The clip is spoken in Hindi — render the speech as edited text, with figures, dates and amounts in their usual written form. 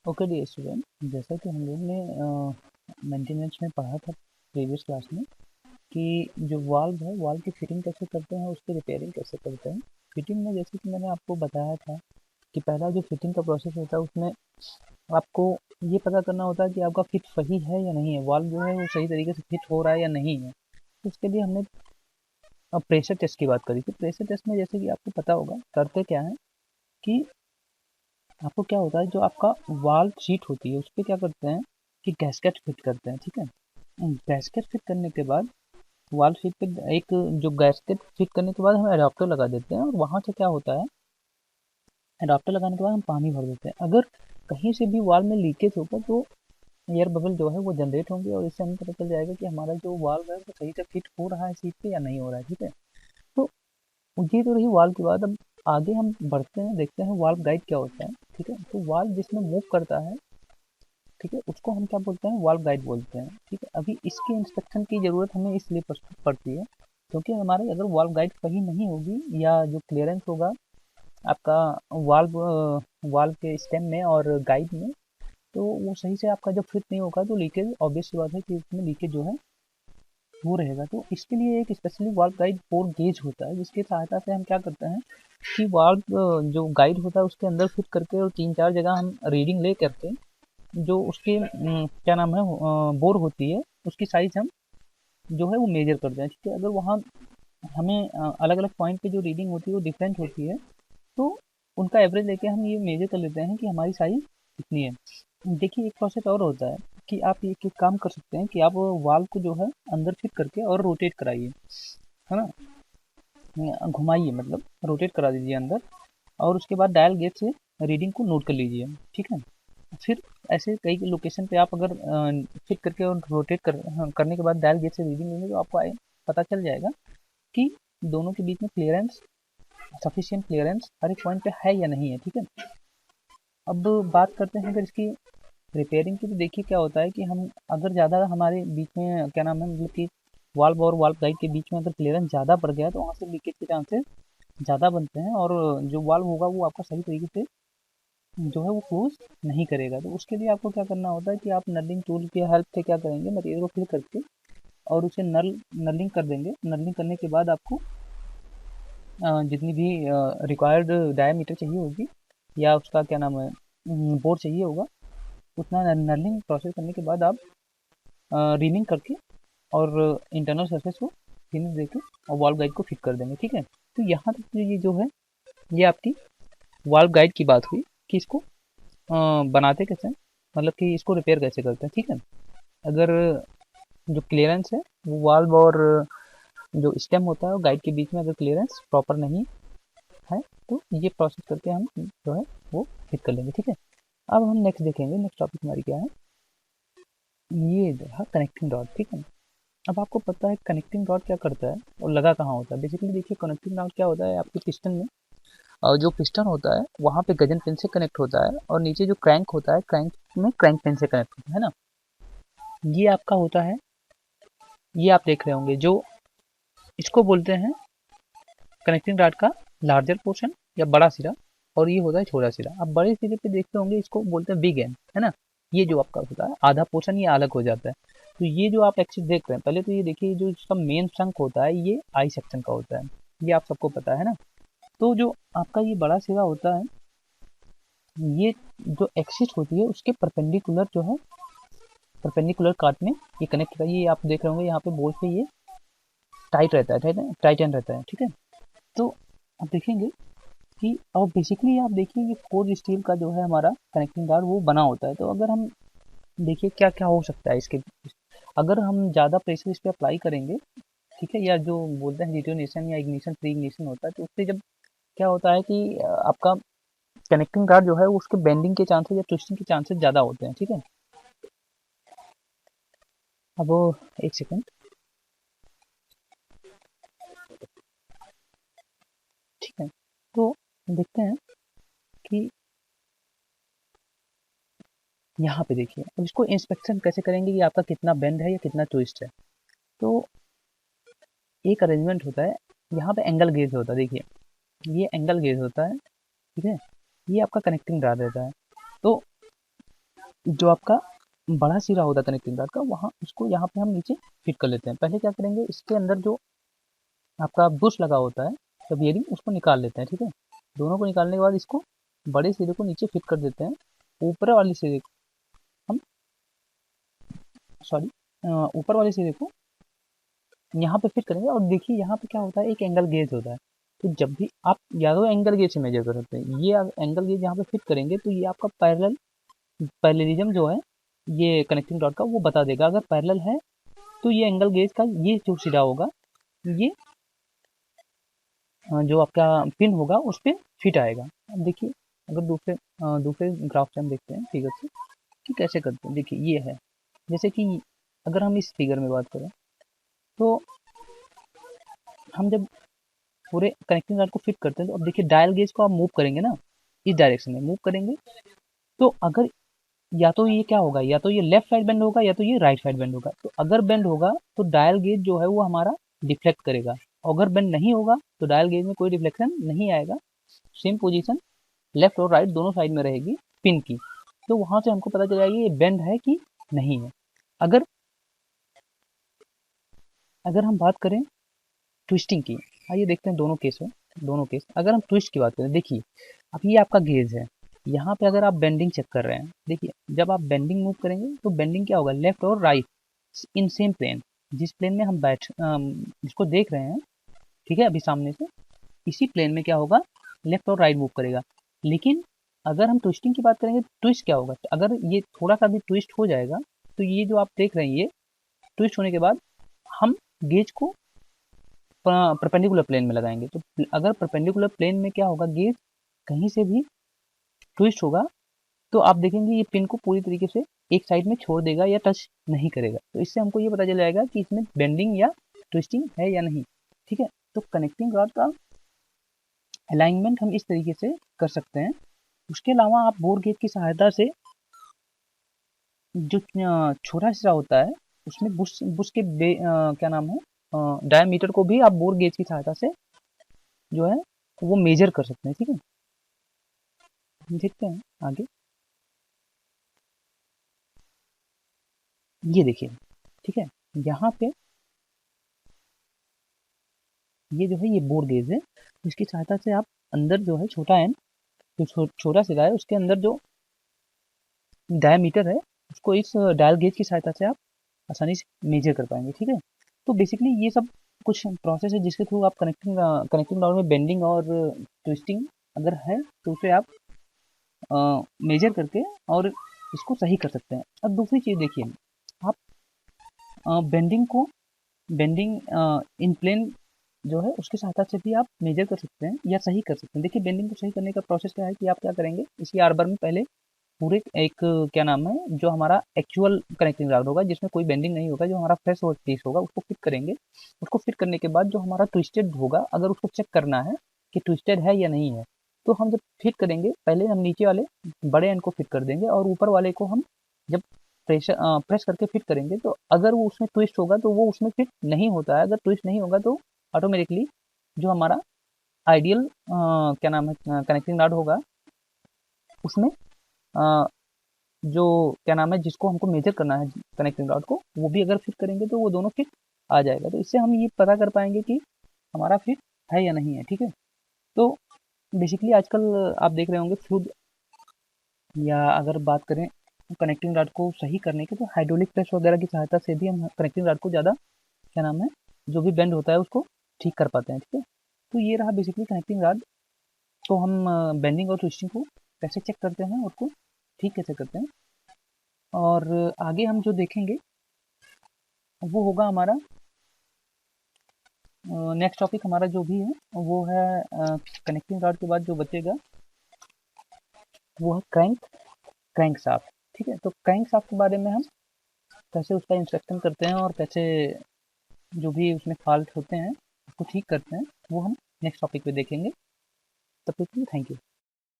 ओके डियर स्टूडेंट, जैसा कि हम लोग ने मेंटेनेंस में पढ़ा था प्रीवियस क्लास में कि जो वाल्व है, वाल्व की फिटिंग कैसे करते हैं, उसकी रिपेयरिंग कैसे करते हैं। फिटिंग में जैसे कि मैंने आपको बताया था कि पहला जो फिटिंग का प्रोसेस होता है उसमें आपको ये पता करना होता है कि आपका फिट सही है या नहीं है, वाल्व जो है वो सही तरीके से फिट हो रहा है या नहीं है। तो उसके लिए हमने अब प्रेशर टेस्ट की बात करी थी। प्रेशर टेस्ट में जैसे कि आपको पता होगा करते क्या है कि आपको क्या होता है, जो आपका वाल्व शीट होती है उस पर क्या करते हैं कि गैस्केट फिट करते हैं। ठीक है, गैस्केट फिट करने के बाद वाल्व शीट पे एक जो गैस्केट फिट करने के बाद हम एडाप्टर लगा देते हैं, और वहाँ से क्या होता है, एडाप्टर लगाने के बाद हम पानी भर देते हैं। अगर कहीं से भी वाल्व में लीकेज होगा तो एयर बबल जो है वो जनरेट होंगे, और इससे हमें पता चल जाएगा कि हमारा जो वाल्व है वो सही से फिट हो रहा है सीट पे या नहीं हो रहा है। ठीक है, तो ये तो रही वाल्व की बात। अब आगे हम बढ़ते हैं, देखते हैं वाल्व गाइड क्या होता है। ठीक है, तो वाल्व जिसमें मूव करता है, ठीक है, उसको हम क्या बोलते हैं, वाल्व गाइड बोलते हैं। ठीक है, अभी इसके इंस्पेक्शन की ज़रूरत हमें इसलिए पड़ती है क्योंकि हमारे अगर वाल्व गाइड सही नहीं होगी या जो क्लियरेंस होगा आपका वाल्व वाल्व के स्टेम में और गाइड में, तो वो सही से आपका जब फिट नहीं होगा तो लीकेज ऑब्वियस सी बात है कि उसमें लीकेज जो है वो रहेगा। तो इसके लिए एक स्पेशली वाल्व गाइड 4 गेज होता है, जिसकी सहायता से हम क्या करते हैं कि वाल्व जो गाइड होता है उसके अंदर फिट करके और 3-4 जगह हम रीडिंग ले करके जो उसके क्या नाम है बोर होती है उसकी साइज हम जो है वो मेजर करते हैं। ठीक है, अगर वहाँ हमें अलग अलग पॉइंट पे जो रीडिंग होती है वो डिफरेंट होती है, तो उनका एवरेज लेके हम ये मेजर कर लेते हैं कि हमारी साइज कितनी है। देखिए, एक प्रोसेस और होता है कि आप ये काम कर सकते हैं कि आप वाल्व को जो है अंदर फिट करके और रोटेट कराइए, है ना, घुमाइए, मतलब रोटेट करा दीजिए अंदर, और उसके बाद डायल गेज से रीडिंग को नोट कर लीजिए। ठीक है, फिर ऐसे कई लोकेशन पे आप अगर फिट करके और रोटेट करने के बाद डायल गेज से रीडिंग लेंगे तो आपको पता चल जाएगा कि दोनों के बीच में क्लियरेंस, सफिशिएंट क्लियरेंस हर एक पॉइंट पे है या नहीं है। ठीक है, अब बात करते हैं अगर इसकी रिपेयरिंग की, तो देखिए क्या होता है कि हम अगर ज़्यादा हमारे बीच में क्या नाम है, मतलब कि वाल्व और वाल्व गाइड के बीच में अगर क्लियरेंस ज़्यादा बढ़ गया तो वहाँ से लीकेज के चांसेस ज़्यादा बनते हैं, और जो वाल्व होगा वो आपका सही तरीके से जो है वो क्लोज नहीं करेगा। तो उसके लिए आपको क्या करना होता है कि आप नर्लिंग टूल की हेल्प से क्या करेंगे, मटेरियल को फिल करके और उसे नर्लिंग कर देंगे। नर्लिंग करने के बाद आपको जितनी भी रिक्वायर्ड डायमीटर चाहिए होगी या उसका क्या नाम है बोर चाहिए होगा, उतना नर्लिंग प्रोसेस करने के बाद आप रीमिंग करके और इंटरनल सरफेस को फिनिश देके और वाल्व गाइड को फिट कर देंगे। ठीक है, तो यहाँ तक ये जो है ये आपकी वाल्व गाइड की बात हुई कि इसको बनाते कैसे हैं, मतलब कि इसको रिपेयर कैसे करते हैं। ठीक है, अगर जो क्लियरेंस है वो वाल्व और जो स्टेम होता है और गाइड के बीच में अगर क्लियरेंस प्रॉपर नहीं है तो ये प्रोसेस करके हम जो है वो फिट कर लेंगे। ठीक है, अब हम नेक्स्ट देखेंगे, नेक्स्ट टॉपिक हमारी क्या है, ये रहा कनेक्टिंग रॉड। ठीक है, अब आपको पता है कनेक्टिंग रॉड क्या करता है और लगा कहाँ होता है। बेसिकली देखिए, कनेक्टिंग रॉड क्या होता है, आपके पिस्टन में और जो पिस्टन होता है वहाँ पे गजन पिन से कनेक्ट होता है, और नीचे जो क्रैंक होता है क्रैंक में क्रैंक पिन से कनेक्ट होता है ना। ये आपका होता है, ये आप देख रहे होंगे, जो इसको बोलते हैं कनेक्टिंग रॉड का लार्जर पोर्शन या बड़ा सिरा, और ये होता है छोटा सिरा। आप बड़े सिरे पे देखते होंगे, इसको बोलते हैं बिग एंड, है ना। ये जो आपका होता है आधा पोर्शन ये अलग हो जाता है। तो ये जो आप एक्सिस देख रहे हैं, पहले तो ये देखिए, जो इसका मेन ट्रंक होता है ये आई सेक्शन का होता है, ये आप सबको पता है ना। तो जो आपका ये बड़ा सिरा होता है, ये जो एक्सिस होती है उसके परपेंडिकुलर जो है, परपेंडिकुलर काट में ये कनेक्ट होता है। ये आप देख रहे होंगे यहाँ पे बोल्ट पे ये टाइट रहता है, टाइटन रहता है। ठीक है, तो आप देखेंगे कि और बेसिकली आप देखिए ये कोर स्टील का जो है हमारा कनेक्टिंग रॉड वो बना होता है। तो अगर हम देखिए क्या क्या हो सकता है इसके, अगर हम ज़्यादा प्रेशर इस पर अप्लाई करेंगे, ठीक है, या जो बोलते हैं डिटोनेशन या इग्निशन फ्री इग्निशन होता है, तो उससे जब क्या होता है कि आपका कनेक्टिंग रॉड जो है उसके बेंडिंग के चांसेस या ट्विस्टिंग के चांसेस ज़्यादा होते हैं। ठीक है, अब एक सेकेंड, ठीक है, तो देखते हैं कि यहाँ पे देखिए, अब इसको इंस्पेक्शन कैसे करेंगे कि आपका कितना बेंड है या कितना ट्विस्ट है। तो एक अरेंजमेंट होता है, यहाँ पे एंगल गेज होता है। देखिए ये एंगल गेज होता है, ठीक है, ये आपका कनेक्टिंग रॉड रहता है। तो जो आपका बड़ा सिरा होता है कनेक्टिंग रॉड का, वहाँ उसको यहाँ पे हम नीचे फिट कर लेते हैं। पहले क्या करेंगे, इसके अंदर जो आपका बुश लगा होता है तो बियरिंग, उसको निकाल लेते हैं। ठीक है, दोनों को निकालने के बाद इसको बड़े सिरे को नीचे फिट कर देते हैं। ऊपर वाले सिरे को हम सॉरी ऊपर वाले सिरे को यहाँ पे फिट करेंगे। और देखिए यहाँ पे क्या होता है, एक एंगल गेज होता है। तो जब भी आप या तो एंगल गेज से मेजर कर सकते हैं, ये एंगल गेज यहाँ पे फिट करेंगे तो ये आपका पैरेललिज्म जो है ये कनेक्टिंग रॉड का वो बता देगा। अगर पैरेलल है तो ये एंगल गेज का ये जो सिरा होगा, ये जो आपका पिन होगा उस पर फिट आएगा। अब देखिए, अगर दूसरे दूसरे ग्राफ से हम देखते हैं फिगर से कि कैसे करते हैं। देखिए ये है, जैसे कि अगर हम इस फिगर में बात करें तो हम जब पूरे कनेक्टिंग रॉड को फिट करते हैं तो अब देखिए डायल गेज को आप मूव करेंगे ना, इस डायरेक्शन में मूव करेंगे तो अगर या तो ये क्या होगा, या तो ये लेफ्ट साइड बेंड होगा या तो ये राइट साइड बेंड होगा। तो अगर बेंड होगा तो डायल गेज जो है वो हमारा डिफ्लेक्ट करेगा, अगर बेंड नहीं होगा तो डायल गेज में कोई डिफ्लेक्शन नहीं आएगा। सेम पोजीशन लेफ्ट और राइट दोनों साइड में रहेगी पिन की। तो वहां से हमको पता चल जाएगा ये बेंड है कि नहीं है। अगर अगर हम बात करें ट्विस्टिंग की, आइए देखते हैं दोनों केस है, दोनों केस। अगर हम ट्विस्ट की बात करें, देखिए अब ये आपका गेज है, यहाँ पे अगर आप बेंडिंग चेक कर रहे हैं, देखिए जब आप बेंडिंग मूव करेंगे तो बेंडिंग क्या होगा, लेफ्ट और राइट इन सेम प्लेन। जिस प्लेन में हम जिसको देख रहे हैं, ठीक है, अभी सामने से इसी प्लेन में क्या होगा, लेफ्ट और राइट मूव करेगा। लेकिन अगर हम ट्विस्टिंग की बात करेंगे, ट्विस्ट क्या होगा, अगर ये थोड़ा सा भी ट्विस्ट हो जाएगा तो ये जो आप देख रहे हैं ये ट्विस्ट होने के बाद हम गेज को परपेंडिकुलर प्लेन में लगाएंगे। तो अगर परपेंडिकुलर प्लेन में क्या होगा, गेज कहीं से भी ट्विस्ट होगा तो आप देखेंगे ये पिन को पूरी तरीके से एक साइड में छोड़ देगा या टच नहीं करेगा। तो इससे हमको ये पता चल जाएगा कि इसमें बेंडिंग या ट्विस्टिंग है या नहीं। ठीक है, तो कनेक्टिंग रॉड का अलाइनमेंट हम इस तरीके से कर सकते हैं। उसके अलावा आप बोर गेज की सहायता से जो छोटा सिरा होता है उसमें बुश बुश के क्या नाम है, डायमीटर को भी आप बोर गेज की सहायता से जो है वो मेजर कर सकते हैं। ठीक है, देखते हैं आगे। ये देखिए, ठीक है, यहाँ पे ये जो है ये बोर गेज है, इसकी सहायता से आप अंदर जो है छोटा एन जो छोटा सिरा है उसके अंदर जो डायमीटर है उसको इस डायल गेज की सहायता से आप आसानी से मेजर कर पाएंगे। ठीक है, तो बेसिकली ये सब कुछ प्रोसेस है जिसके थ्रू आप कनेक्टिंग रॉड में बेंडिंग और ट्विस्टिंग अगर है तो उसे आप मेजर करके और इसको सही कर सकते हैं। अब दूसरी चीज़ देखिए, आप बेंडिंग इन प्लेन जो है उसकी सहायता से भी आप मेजर कर सकते हैं या सही कर सकते हैं। देखिए बेंडिंग को सही करने का प्रोसेस क्या है कि आप क्या करेंगे, इसी आर्बर में पहले पूरे एक क्या नाम है जो हमारा एक्चुअल कनेक्टिंग रॉड होगा जिसमें कोई बेंडिंग नहीं होगा, जो हमारा फ्रेश वर्क पीस होगा उसको फिट करेंगे। उसको फिट करने के बाद जो हमारा ट्विस्टेड होगा, अगर उसको चेक करना है कि ट्विस्टेड है या नहीं है, तो हम जब फिट करेंगे पहले हम नीचे वाले बड़े एंड को फिट कर देंगे और ऊपर वाले को हम जब प्रेस करके फिट करेंगे तो अगर वो उसमें ट्विस्ट होगा तो वो उसमें फिट नहीं होता है। अगर ट्विस्ट नहीं होगा तो ऑटोमेटिकली जो हमारा आइडियल क्या नाम है कनेक्टिंग रॉड होगा उसमें जो क्या नाम है जिसको हमको मेजर करना है कनेक्टिंग रॉड को, वो भी अगर फिट करेंगे तो वो दोनों फिट आ जाएगा। तो इससे हम ये पता कर पाएंगे कि हमारा फिट है या नहीं है। ठीक है, तो बेसिकली आजकल आप देख रहे होंगे फ्लूइड, या अगर बात करें कनेक्टिंग रॉड को सही करने की तो हाइड्रोलिक प्रेस वगैरह की सहायता से भी हम कनेक्टिंग रॉड को ज़्यादा क्या नाम है जो भी बेंड होता है उसको ठीक कर पाते हैं। ठीक है, तो ये रहा बेसिकली कनेक्टिंग रॉड। तो हम बेंडिंग और ट्विस्टिंग को कैसे चेक करते हैं, उसको ठीक कैसे करते हैं, और आगे हम जो देखेंगे वो होगा हमारा नेक्स्ट टॉपिक हमारा जो भी है वो है कनेक्टिंग रॉड के बाद जो बचेगा वो है क्रैंक शाफ्ट। ठीक है, तो क्रैंक शाफ्ट के बारे में हम कैसे उसका इंस्पेक्शन करते हैं और कैसे जो भी उसमें फॉल्ट होते हैं उसको ठीक करते हैं वो हम नेक्स्ट टॉपिक पे देखेंगे। तब तक के लिए थैंक यू।